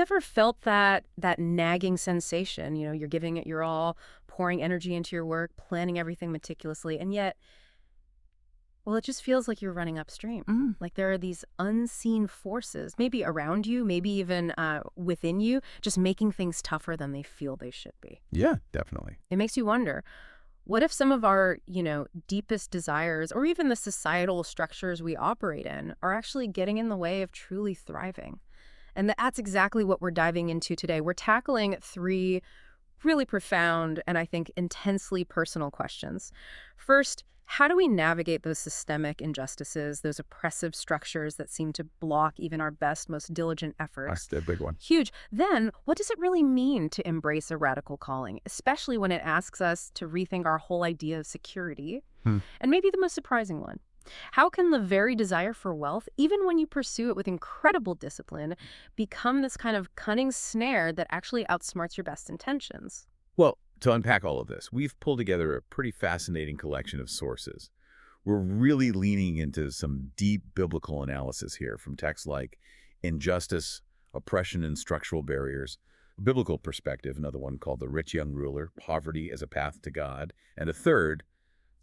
ever felt that nagging sensation? You're giving it your all, pouring energy into your work, planning everything meticulously, and yet, well, it just feels like you're running upstream. Mm. Like there are these unseen forces, maybe around you, maybe even within you, just making things tougher than they feel they should be. Yeah, definitely. It makes you wonder, what if some of our, deepest desires or even the societal structures we operate in are actually getting in the way of truly thriving? And that's exactly what we're diving into today. We're tackling three really profound and I think intensely personal questions. First, how do we navigate those systemic injustices, those oppressive structures that seem to block even our best, most diligent That's efforts? the big one. Huge. Then, what does it really mean to embrace a radical calling, especially when it asks us to rethink our whole idea of security? Hmm. And maybe the most surprising one, how can the very desire for wealth, even when you pursue it with incredible discipline, become this kind of cunning snare that actually outsmarts your best intentions? Well, to unpack all of this, we've pulled together a pretty fascinating collection of sources. We're really leaning into some deep biblical analysis here from texts like Injustice, Oppression and Structural Barriers, a biblical perspective, another one called The Rich Young Ruler, Poverty as a Path to God, and a third,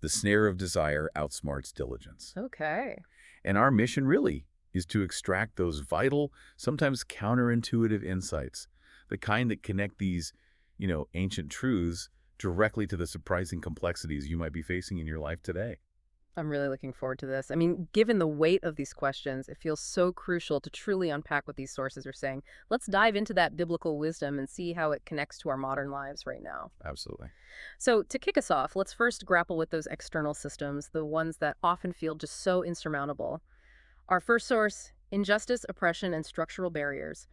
The Snare of Desire Outsmarts Diligence. Okay. And our mission really is to extract those vital, sometimes counterintuitive insights, the kind that connect these, ancient truths directly to the surprising complexities you might be facing in your life today. I'm really looking forward to this. I mean, given the weight of these questions, it feels so crucial to truly unpack what these sources are saying. Let's dive into that biblical wisdom and see how it connects to our modern lives right now. Absolutely. So, to kick us off, let's first grapple with those external systems, the ones that often feel just so insurmountable. Our first source, injustice, oppression, and structural barriers.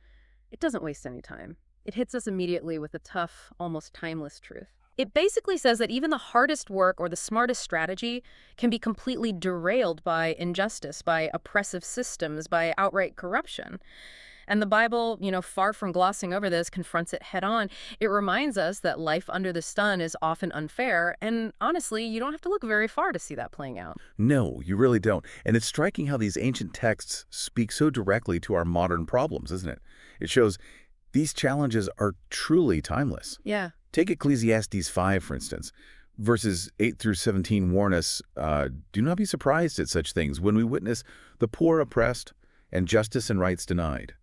It doesn't waste any time. It hits us immediately with a tough, almost timeless truth. It basically says that even the hardest work or the smartest strategy can be completely derailed by injustice, by oppressive systems, by outright corruption. And the Bible, far from glossing over this, confronts it head on. It reminds us that life under the sun is often unfair, and honestly, you don't have to look very far to see that playing out. No, you really don't. And it's striking how these ancient texts speak so directly to our modern problems, isn't it? It shows these challenges are truly timeless. Yeah. Take Ecclesiastes 5, for instance. Verses 8 through 17 warn us, do not be surprised at such things when we witness the poor oppressed and justice and rights denied.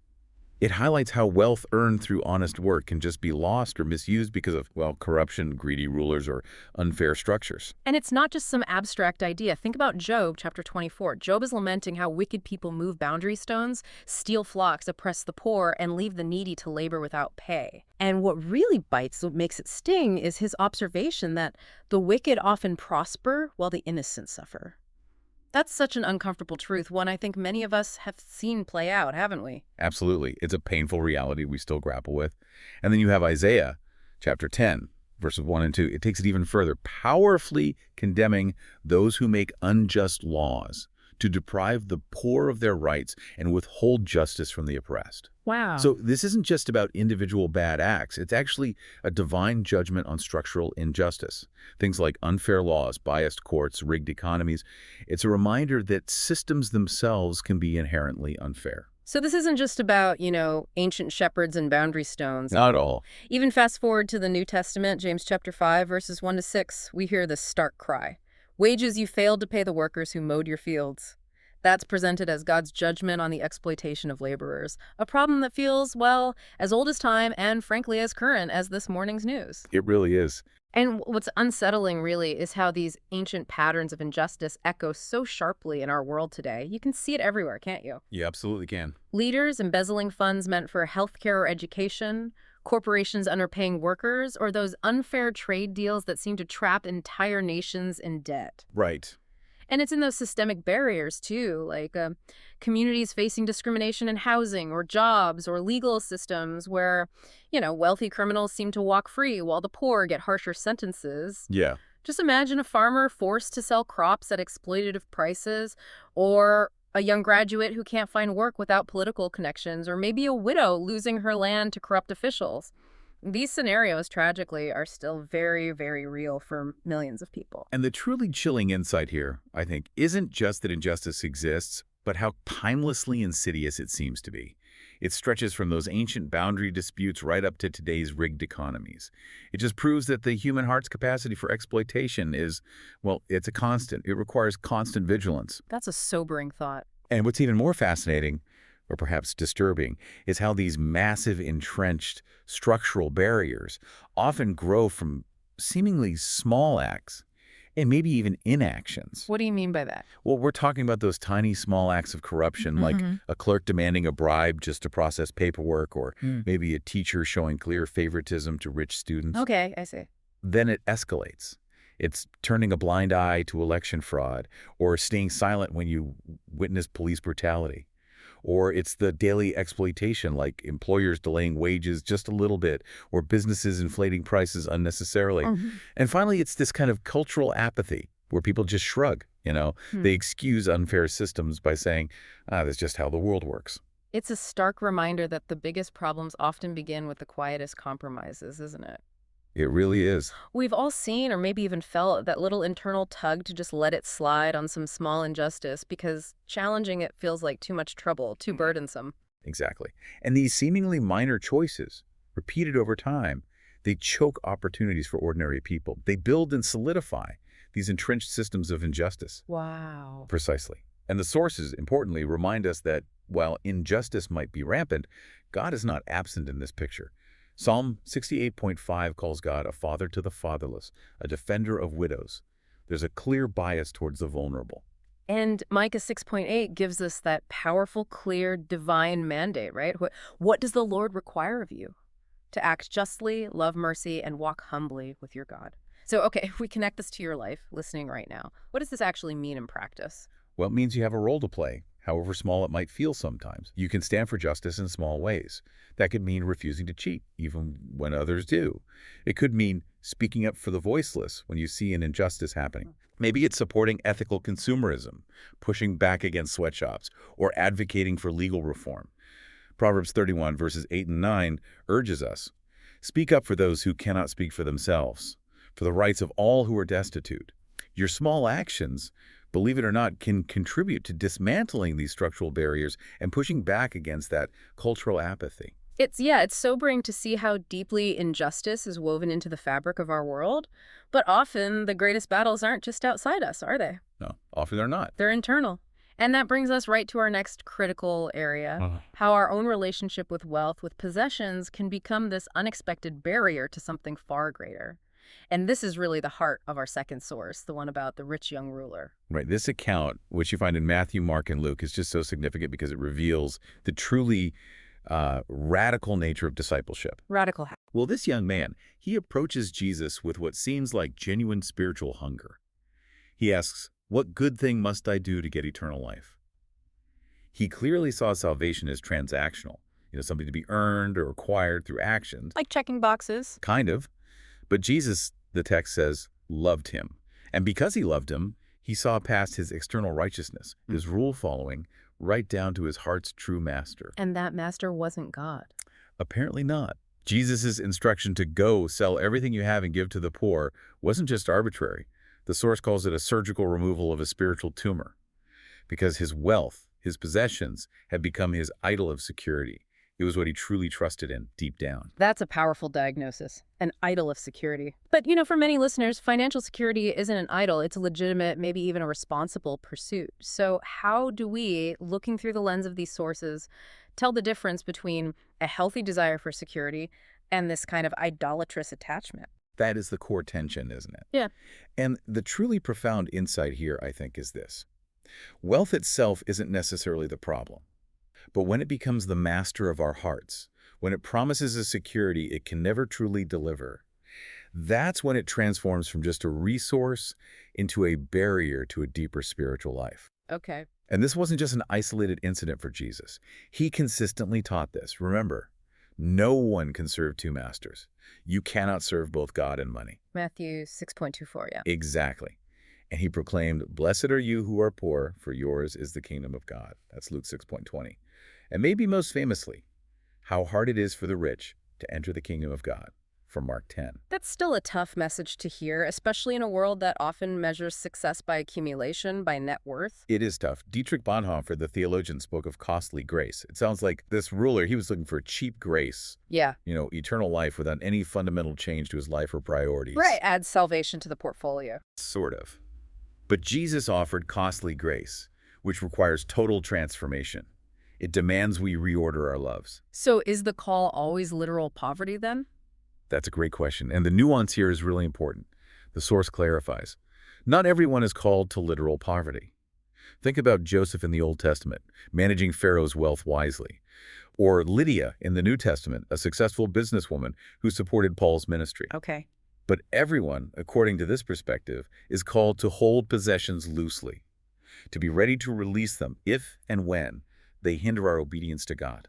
It highlights how wealth earned through honest work can just be lost or misused because of, corruption, greedy rulers, or unfair structures. And it's not just some abstract idea. Think about Job, chapter 24. Job is lamenting how wicked people move boundary stones, steal flocks, oppress the poor, and leave the needy to labor without pay. And what really bites, what makes it sting, is his observation that the wicked often prosper while the innocent suffer. That's such an uncomfortable truth, one I think many of us have seen play out, haven't we? Absolutely. It's a painful reality we still grapple with. And then you have Isaiah chapter 10, verses 1 and 2. It takes it even further, powerfully condemning those who make unjust laws to deprive the poor of their rights and withhold justice from the oppressed. Wow. So this isn't just about individual bad acts. It's actually a divine judgment on structural injustice. Things like unfair laws, biased courts, rigged economies. It's a reminder that systems themselves can be inherently unfair. So this isn't just about, ancient shepherds and boundary stones. Not at all. Even fast forward to the New Testament, James chapter 5, verses 1 to 6, we hear this stark cry. Wages you failed to pay the workers who mowed your fields. That's presented as God's judgment on the exploitation of laborers, a problem that feels, as old as time and, frankly, as current as this morning's news. It really is. And what's unsettling, really, is how these ancient patterns of injustice echo so sharply in our world today. You can see it everywhere, can't you? You absolutely can. Leaders embezzling funds meant for healthcare or education, corporations underpaying workers, or those unfair trade deals that seem to trap entire nations in debt. Right. And it's in those systemic barriers, too, like communities facing discrimination in housing or jobs or legal systems where, wealthy criminals seem to walk free while the poor get harsher sentences. Yeah. Just imagine a farmer forced to sell crops at exploitative prices, or a young graduate who can't find work without political connections, or maybe a widow losing her land to corrupt officials. These scenarios, tragically, are still very, very real for millions of people. And the truly chilling insight here, I think, isn't just that injustice exists, but how timelessly insidious it seems to be. It stretches from those ancient boundary disputes right up to today's rigged economies. It just proves that the human heart's capacity for exploitation is, well, it's a constant. It requires constant vigilance. That's a sobering thought. And what's even more fascinating, or perhaps disturbing, is how these massive entrenched structural barriers often grow from seemingly small acts and maybe even inactions. What do you mean by that? Well, we're talking about those tiny, small acts of corruption, like a clerk demanding a bribe just to process paperwork, or maybe a teacher showing clear favoritism to rich students. Okay, I see. Then it escalates. It's turning a blind eye to election fraud, or staying silent when you witness police brutality. Or it's the daily exploitation, like employers delaying wages just a little bit, or businesses inflating prices unnecessarily. And finally, it's this kind of cultural apathy where people just shrug, They excuse unfair systems by saying, that's just how the world works. It's a stark reminder that the biggest problems often begin with the quietest compromises, isn't it? It really is. We've all seen or maybe even felt that little internal tug to just let it slide on some small injustice because challenging it feels like too much trouble, too burdensome. Exactly. And these seemingly minor choices, repeated over time, they choke opportunities for ordinary people. They build and solidify these entrenched systems of injustice. Wow. Precisely. And the sources, importantly, remind us that while injustice might be rampant, God is not absent in this picture. Psalm 68.5 calls God a father to the fatherless, a defender of widows. There's a clear bias towards the vulnerable. And Micah 6.8 gives us that powerful, clear, divine mandate, right? What does the Lord require of you? To act justly, love mercy, and walk humbly with your God. So, okay, if we connect this to your life, listening right now, what does this actually mean in practice? Well, it means you have a role to play, however small it might feel sometimes. You can stand for justice in small ways. That could mean refusing to cheat, even when others do. It could mean speaking up for the voiceless when you see an injustice happening. Maybe it's supporting ethical consumerism, pushing back against sweatshops, or advocating for legal reform. Proverbs 31, verses 8 and 9 urges us, speak up for those who cannot speak for themselves, for the rights of all who are destitute. Your small actions, believe it or not, can contribute to dismantling these structural barriers and pushing back against that cultural apathy. It's sobering to see how deeply injustice is woven into the fabric of our world. But often the greatest battles aren't just outside us, are they? No, often they're not. They're internal. And that brings us right to our next critical area, how our own relationship with wealth, with possessions, can become this unexpected barrier to something far greater. And this is really the heart of our second source, the one about the rich young ruler. Right. This account, which you find in Matthew, Mark, and Luke, is just so significant because it reveals the truly radical nature of discipleship. Radical. Well, this young man, he approaches Jesus with what seems like genuine spiritual hunger. He asks, "What good thing must I do to get eternal life?" He clearly saw salvation as transactional, something to be earned or acquired through actions. Like checking boxes. Kind of. But Jesus, the text says, loved him. And because he loved him, he saw past his external righteousness, his rule following, right down to his heart's true master. And that master wasn't God. Apparently not. Jesus' instruction to go, sell everything you have and give to the poor wasn't just arbitrary. The source calls it a surgical removal of a spiritual tumor. Because his wealth, his possessions, had become his idol of security. It was what he truly trusted in deep down. That's a powerful diagnosis, an idol of security. But, for many listeners, financial security isn't an idol. It's a legitimate, maybe even a responsible pursuit. So how do we, looking through the lens of these sources, tell the difference between a healthy desire for security and this kind of idolatrous attachment? That is the core tension, isn't it? Yeah. And the truly profound insight here, I think, is this. Wealth itself isn't necessarily the problem. But when it becomes the master of our hearts, when it promises a security it can never truly deliver, that's when it transforms from just a resource into a barrier to a deeper spiritual life. Okay. And this wasn't just an isolated incident for Jesus. He consistently taught this. Remember, no one can serve two masters. You cannot serve both God and money. Matthew 6.24, yeah. Exactly. And he proclaimed, "Blessed are you who are poor, for yours is the kingdom of God." That's Luke 6.20. And maybe most famously, how hard it is for the rich to enter the kingdom of God. from Mark 10. That's still a tough message to hear, especially in a world that often measures success by accumulation, by net worth. It is tough. Dietrich Bonhoeffer, the theologian, spoke of costly grace. It sounds like this ruler, he was looking for cheap grace, Yeah. eternal life without any fundamental change to his life or priorities. Right. Add salvation to the portfolio. Sort of. But Jesus offered costly grace, which requires total transformation. It demands we reorder our loves. So is the call always literal poverty then? That's a great question, and the nuance here is really important. The source clarifies. Not everyone is called to literal poverty. Think about Joseph in the Old Testament, managing Pharaoh's wealth wisely. Or Lydia in the New Testament, a successful businesswoman who supported Paul's ministry. Okay. But everyone, according to this perspective, is called to hold possessions loosely, to be ready to release them if and when they hinder our obedience to God.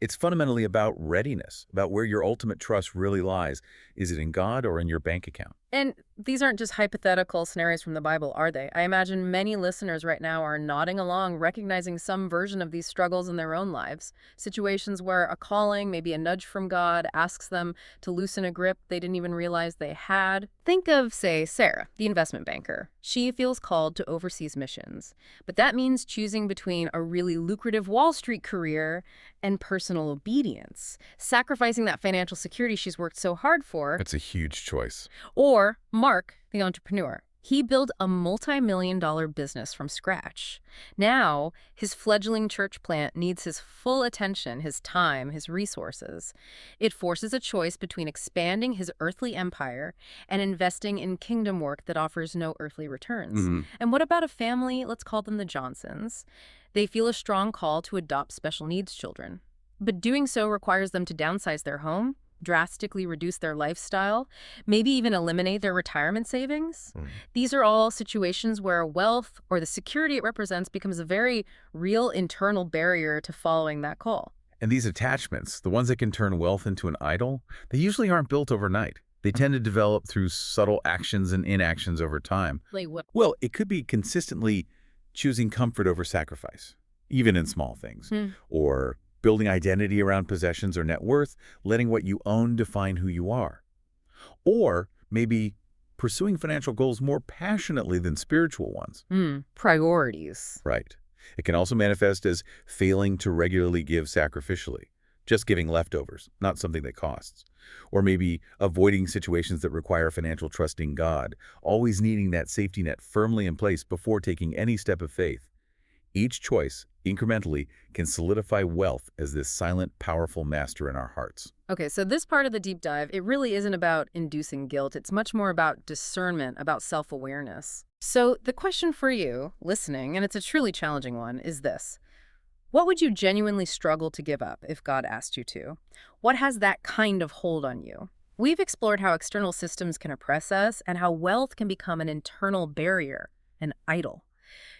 It's fundamentally about readiness, about where your ultimate trust really lies. Is it in God or in your bank account? And these aren't just hypothetical scenarios from the Bible, are they? I imagine many listeners right now are nodding along, recognizing some version of these struggles in their own lives. Situations where a calling, maybe a nudge from God, asks them to loosen a grip they didn't even realize they had. Think of, say, Sarah, the investment banker. She feels called to overseas missions. But that means choosing between a really lucrative Wall Street career and personal obedience, sacrificing that financial security she's worked so hard for. That's a huge choice. Or Mark, the entrepreneur. He built a multi-million-dollar business from scratch. Now, his fledgling church plant needs his full attention, his time, his resources. It forces a choice between expanding his earthly empire and investing in kingdom work that offers no earthly returns. And what about a family, let's call them the Johnsons? They feel a strong call to adopt special needs children. But doing so requires them to downsize their home, drastically reduce their lifestyle, maybe even eliminate their retirement savings. These are all situations where wealth or the security it represents becomes a very real internal barrier to following that call. And these attachments, the ones that can turn wealth into an idol, they usually aren't built overnight. They tend to develop through subtle actions and inactions over time. Like what? Well, it could be consistently choosing comfort over sacrifice, even in small things, or building identity around possessions or net worth, letting what you own define who you are. Or maybe pursuing financial goals more passionately than spiritual ones. Priorities. Right. It can also manifest as failing to regularly give sacrificially, just giving leftovers, not something that costs. Or maybe avoiding situations that require financial trust in God, always needing that safety net firmly in place before taking any step of faith. Each choice, incrementally, can solidify wealth as this silent, powerful master in our hearts. Okay, so this part of the deep dive, it really isn't about inducing guilt. It's much more about discernment, about self-awareness. So the question for you, listening, and it's a truly challenging one, is this. What would you genuinely struggle to give up if God asked you to? What has that kind of hold on you? We've explored how external systems can oppress us and how wealth can become an internal barrier, an idol.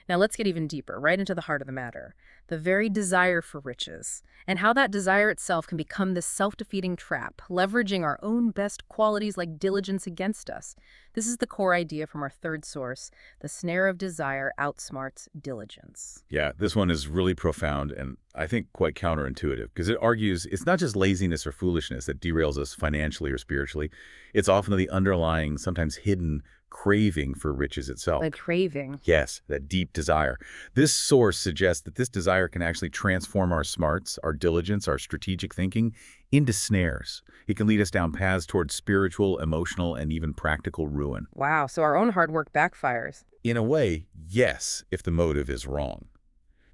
Now let's get even deeper, right into the heart of the matter, the very desire for riches, and how that desire itself can become this self-defeating trap, leveraging our own best qualities like diligence against us. This is the core idea from our third source, the snare of desire outsmarts diligence. Yeah, this one is really profound and I think quite counterintuitive because it argues it's not just laziness or foolishness that derails us financially or spiritually. It's often the underlying, sometimes hidden craving for riches itself. Like craving. Yes, that deep desire. This source suggests that this desire can actually transform our smarts, our diligence, our strategic thinking into snares. It can lead us down paths towards spiritual, emotional, and even practical ruin. Wow, so our own hard work backfires. In a way, yes, if the motive is wrong.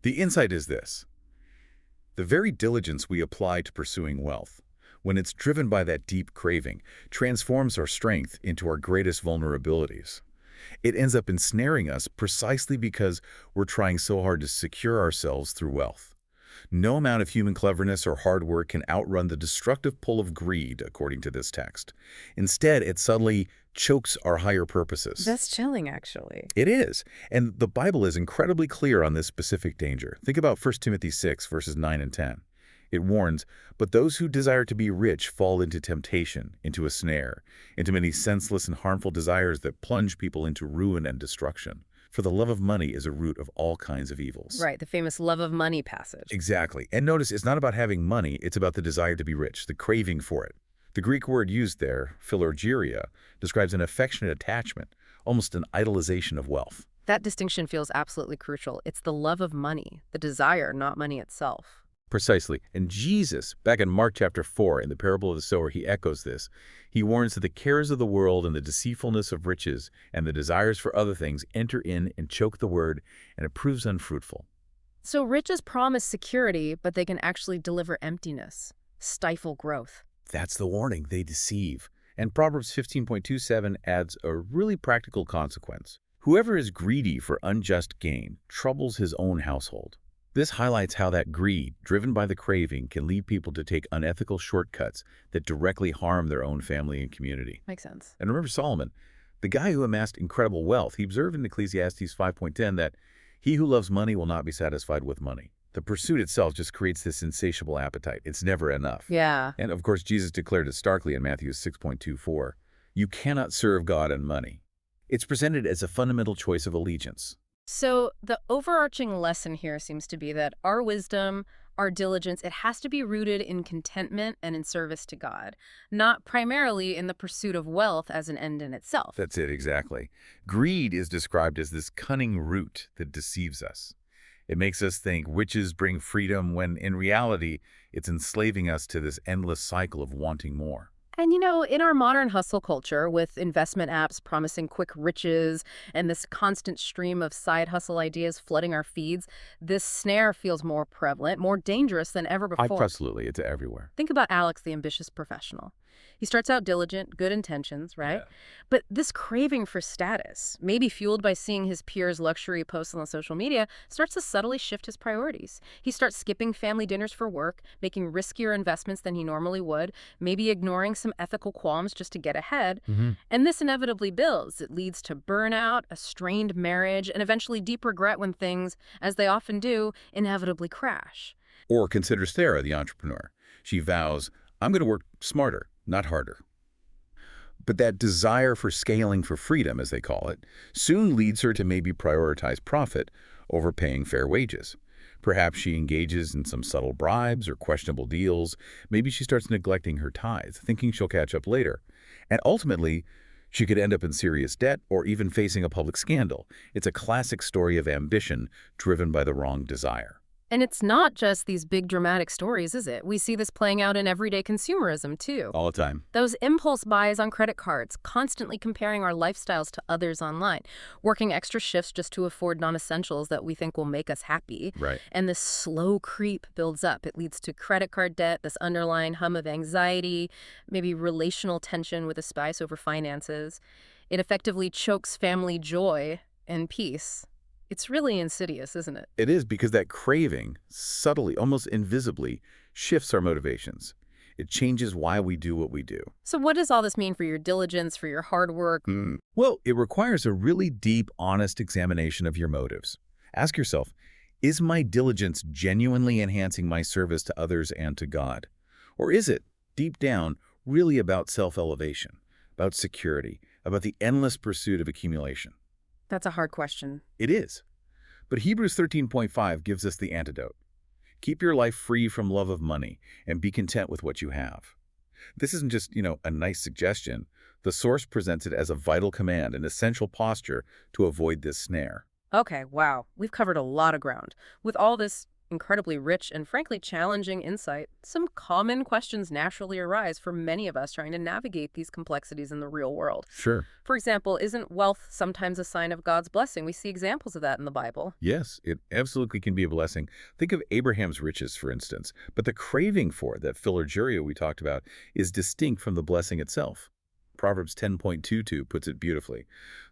The insight is this. The very diligence we apply to pursuing wealth, when it's driven by that deep craving, transforms our strength into our greatest vulnerabilities. It ends up ensnaring us precisely because we're trying so hard to secure ourselves through wealth. No amount of human cleverness or hard work can outrun the destructive pull of greed, according to this text. Instead, it subtly chokes our higher purposes. That's chilling, actually. It is. And the Bible is incredibly clear on this specific danger. Think about 1 Timothy 6, verses 9 and 10. It warns, but those who desire to be rich fall into temptation, into a snare, into many senseless and harmful desires that plunge people into ruin and destruction. For the love of money is a root of all kinds of evils. Right, the famous love of money passage. Exactly. And notice, it's not about having money, it's about the desire to be rich, the craving for it. The Greek word used there, philorgeria, describes an affectionate attachment, almost an idolization of wealth. That distinction feels absolutely crucial. It's the love of money, the desire, not money itself. Precisely. And Jesus, back in Mark chapter 4, in the parable of the sower, he echoes this. He warns that the cares of the world and the deceitfulness of riches and the desires for other things enter in and choke the word, and it proves unfruitful. So riches promise security, but they can actually deliver emptiness, stifle growth. That's the warning. They deceive. And Proverbs 15.27 adds a really practical consequence. Whoever is greedy for unjust gain troubles his own household. This highlights how that greed, driven by the craving, can lead people to take unethical shortcuts that directly harm their own family and community. Makes sense. And remember Solomon, the guy who amassed incredible wealth. He observed in Ecclesiastes 5.10 that he who loves money will not be satisfied with money. The pursuit itself just creates this insatiable appetite. It's never enough. Yeah. And of course, Jesus declared it starkly in Matthew 6.24. You cannot serve God and money. It's presented as a fundamental choice of allegiance. So the overarching lesson here seems to be that our wisdom, our diligence, it has to be rooted in contentment and in service to God, not primarily in the pursuit of wealth as an end in itself. That's it, exactly. Greed is described as this cunning root that deceives us. It makes us think witches bring freedom when, in reality, it's enslaving us to this endless cycle of wanting more. And in our modern hustle culture, with investment apps promising quick riches and this constant stream of side hustle ideas flooding our feeds, this snare feels more prevalent, more dangerous than ever before. Absolutely, it's everywhere. Think about Alex, the ambitious professional. He starts out diligent, good intentions, right? Yeah. But this craving for status, maybe fueled by seeing his peers' luxury posts on social media, starts to subtly shift his priorities. He starts skipping family dinners for work, making riskier investments than he normally would, maybe ignoring some ethical qualms just to get ahead. And this inevitably builds. It leads to burnout, a strained marriage, and eventually deep regret when things, as they often do, inevitably crash. Or consider Sarah, the entrepreneur. She vows, I'm going to work smarter, not harder. But that desire for scaling for freedom, as they call it, soon leads her to maybe prioritize profit over paying fair wages. Perhaps she engages in some subtle bribes or questionable deals. Maybe she starts neglecting her tithe, thinking she'll catch up later. And ultimately, she could end up in serious debt or even facing a public scandal. It's a classic story of ambition driven by the wrong desire. And it's not just these big dramatic stories, is it? We see this playing out in everyday consumerism, too. All the time. Those impulse buys on credit cards, constantly comparing our lifestyles to others online, working extra shifts just to afford non-essentials that we think will make us happy. Right. And this slow creep builds up. It leads to credit card debt, this underlying hum of anxiety, maybe relational tension with a spouse over finances. It effectively chokes family joy and peace. It's really insidious, isn't it? It is, because that craving, subtly, almost invisibly, shifts our motivations. It changes why we do what we do. So what does all this mean for your diligence, for your hard work? Well, it requires a really deep, honest examination of your motives. Ask yourself, is my diligence genuinely enhancing my service to others and to God? Or is it, deep down, really about self-elevation, about security, about the endless pursuit of accumulation? That's a hard question. It is. But Hebrews 13.5 gives us the antidote. Keep your life free from love of money and be content with what you have. This isn't just, a nice suggestion. The source presents it as a vital command, an essential posture to avoid this snare. Okay, wow. We've covered a lot of ground. With all this incredibly rich and frankly challenging insight, some common questions naturally arise for many of us trying to navigate these complexities in the real world. Sure. For example, isn't wealth sometimes a sign of God's blessing? We see examples of that in the Bible. Yes, it absolutely can be a blessing. Think of Abraham's riches, for instance. But the craving for it, that philorgeria we talked about, is distinct from the blessing itself. Proverbs 10.22 puts it beautifully.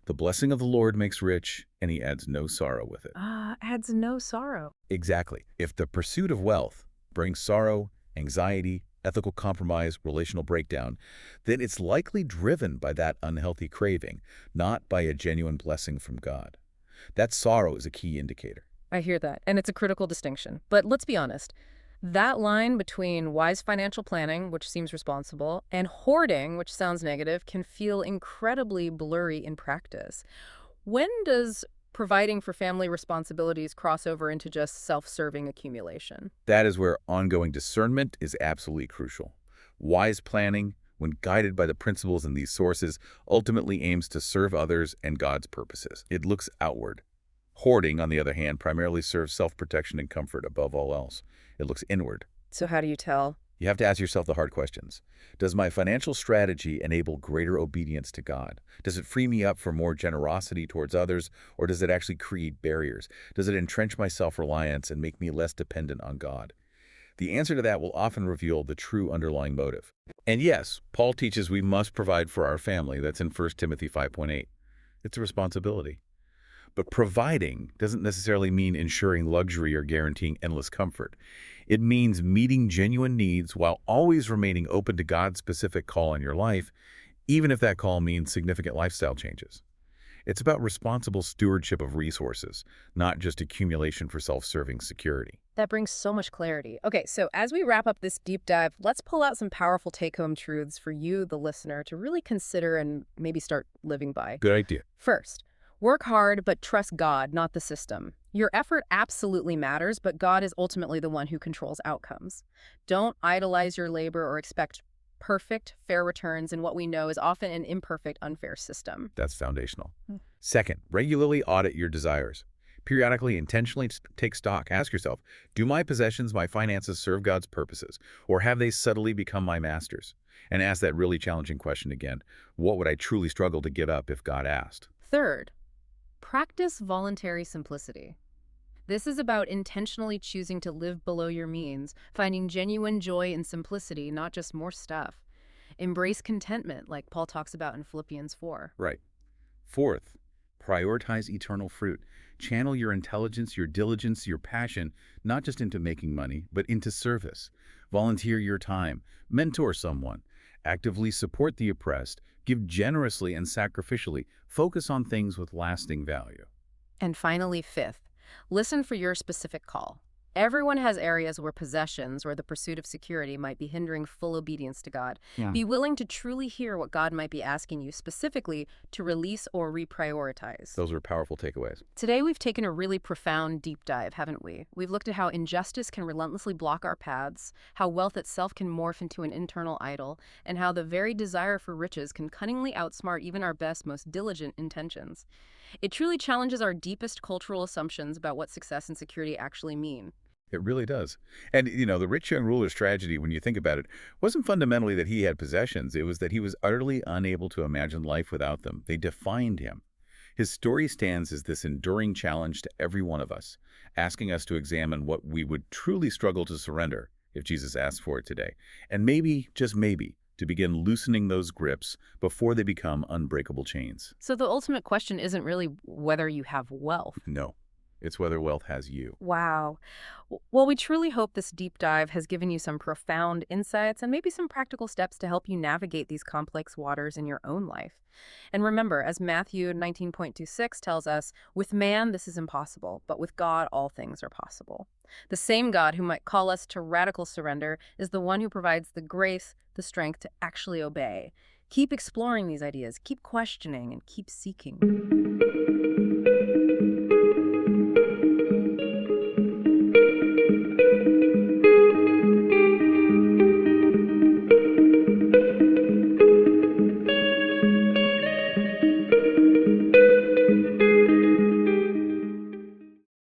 The blessing of the Lord makes rich, and he adds no sorrow with it. Adds no sorrow. Exactly. If the pursuit of wealth brings sorrow, anxiety, ethical compromise, relational breakdown, then it's likely driven by that unhealthy craving, not by a genuine blessing from God. That sorrow is a key indicator. I hear that, and it's a critical distinction. But let's be honest. That line between wise financial planning, which seems responsible, and hoarding, which sounds negative, can feel incredibly blurry in practice. When does providing for family responsibilities cross over into just self-serving accumulation? That is where ongoing discernment is absolutely crucial. Wise planning, when guided by the principles in these sources, ultimately aims to serve others and God's purposes. It looks outward. Hoarding, on the other hand, primarily serves self-protection and comfort above all else. It looks inward. So how do you tell? You have to ask yourself the hard questions. Does my financial strategy enable greater obedience to God? Does it free me up for more generosity towards others, or does it actually create barriers? Does it entrench my self-reliance and make me less dependent on God? The answer to that will often reveal the true underlying motive. And yes, Paul teaches we must provide for our family. That's in 1 Timothy 5:8. It's a responsibility. But providing doesn't necessarily mean ensuring luxury or guaranteeing endless comfort. It means meeting genuine needs while always remaining open to God's specific call in your life, even if that call means significant lifestyle changes. It's about responsible stewardship of resources, not just accumulation for self-serving security. That brings so much clarity. Okay, so as we wrap up this deep dive, let's pull out some powerful take-home truths for you, the listener, to really consider and maybe start living by. Good idea. First, work hard, but trust God, not the system. Your effort absolutely matters, but God is ultimately the one who controls outcomes. Don't idolize your labor or expect perfect, fair returns in what we know is often an imperfect, unfair system. That's foundational. Second, regularly audit your desires. Periodically, intentionally take stock. Ask yourself, do my possessions, my finances serve God's purposes, or have they subtly become my masters? And ask that really challenging question again. What would I truly struggle to give up if God asked? Third, practice voluntary simplicity. This is about intentionally choosing to live below your means, finding genuine joy in simplicity, not just more stuff. Embrace contentment, like Paul talks about in Philippians 4. Right. Fourth, prioritize eternal fruit. Channel your intelligence, your diligence, your passion, not just into making money, but into service. Volunteer your time. Mentor someone. Actively support the oppressed. Give generously and sacrificially. Focus on things with lasting value. And finally, fifth, listen for your specific call. Everyone has areas where possessions or the pursuit of security might be hindering full obedience to God. Yeah. Be willing to truly hear what God might be asking you specifically to release or reprioritize. Those are powerful takeaways. Today, we've taken a really profound deep dive, haven't we? We've looked at how injustice can relentlessly block our paths, how wealth itself can morph into an internal idol, and how the very desire for riches can cunningly outsmart even our best, most diligent intentions. It truly challenges our deepest cultural assumptions about what success and security actually mean. It really does. And, the rich young ruler's tragedy, when you think about it, wasn't fundamentally that he had possessions. It was that he was utterly unable to imagine life without them. They defined him. His story stands as this enduring challenge to every one of us, asking us to examine what we would truly struggle to surrender if Jesus asked for it today. And maybe, just maybe, to begin loosening those grips before they become unbreakable chains. So the ultimate question isn't really whether you have wealth. No, it's whether wealth has you. Wow. Well, we truly hope this deep dive has given you some profound insights and maybe some practical steps to help you navigate these complex waters in your own life. And remember, as Matthew 19.26 tells us, with man this is impossible, but with God all things are possible. The same God who might call us to radical surrender is the one who provides the grace, the strength to actually obey. Keep exploring these ideas, keep questioning, and keep seeking.